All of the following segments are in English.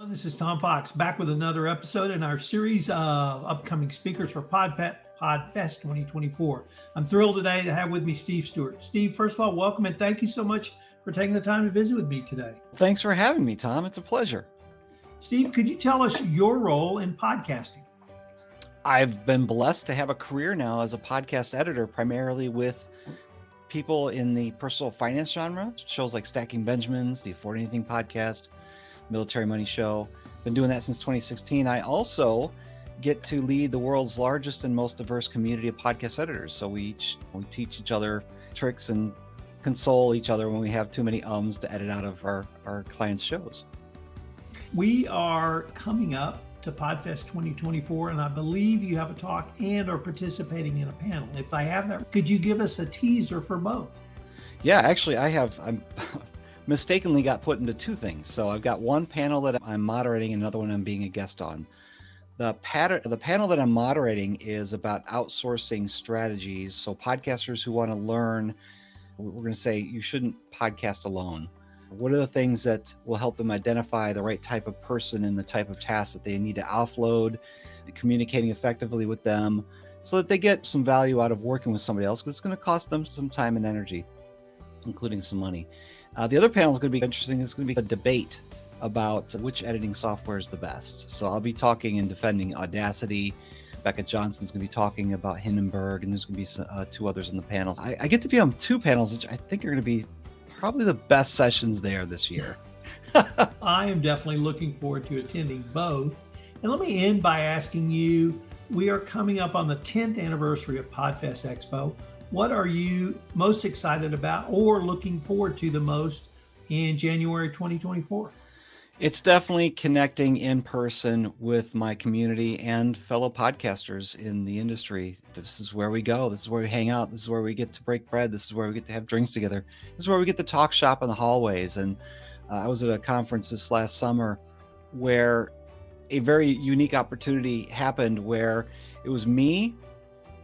This is Tom Fox back with another episode in our series of upcoming speakers for Podfest 2024. I'm thrilled today to have with me Steve Stewart. Steve, first of all, welcome and thank you so much for taking the time to visit with me today. Thanks for having me, Tom. It's a pleasure. Steve, could you tell us your role in podcasting? I've been blessed to have a career now as a podcast editor, primarily with people in the personal finance genre, shows like Stacking Benjamins, the Afford Anything podcast, Military Money Show. Been doing that since 2016. I also get to lead the world's largest and most diverse community of podcast editors. So we teach each other tricks and console each other when we have too many ums to edit out of our clients' shows. We are coming up to Podfest 2024, and I believe you have a talk and are participating in a panel. If I have that, could you give us a teaser for both? Yeah, actually, I'm mistakenly got put into two things. So I've got one panel that I'm moderating, another one I'm being a guest on. The panel that I'm moderating is about outsourcing strategies. So podcasters who want to learn, we're going to say you shouldn't podcast alone. What are the things that will help them identify the right type of person and the type of tasks that they need to offload, communicating effectively with them so that they get some value out of working with somebody else, because it's going to cost them some time and energy, including some money. The other panel is going to be interesting. It's going to be a debate about which editing software is the best. So I'll be talking and defending Audacity. Becca Johnson's going to be talking about Hindenburg, and there's going to be two others in the panels. I get to be on two panels, which I think are going to be probably the best sessions there this year. I am definitely looking forward to attending both. And let me end by asking you, we are coming up on the 10th anniversary of Podfest Expo. What are you most excited about or looking forward to the most in January 2024? It's definitely connecting in person with my community and fellow podcasters in the industry. This is where we go. This is where we hang out. This is where we get to break bread. This is where we get to have drinks together. This is where we get to talk shop in the hallways. And I was at a conference this last summer where a very unique opportunity happened, where it was me,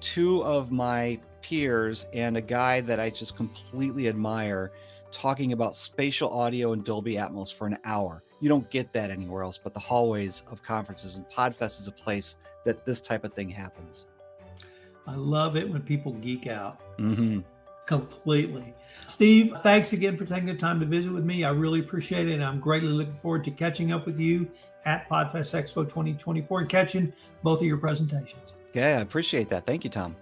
two of my peers, and a guy that I just completely admire talking about spatial audio and Dolby Atmos for an hour. You don't get that anywhere else but the hallways of conferences, and Podfest is a place that this type of thing happens. I love it when people geek out. Mm-hmm. Completely. Steve, thanks again for taking the time to visit with me. I really appreciate it, and I'm greatly looking forward to catching up with you at Podfest Expo 2024 and catching both of your presentations. Yeah, I appreciate that. Thank you, Tom.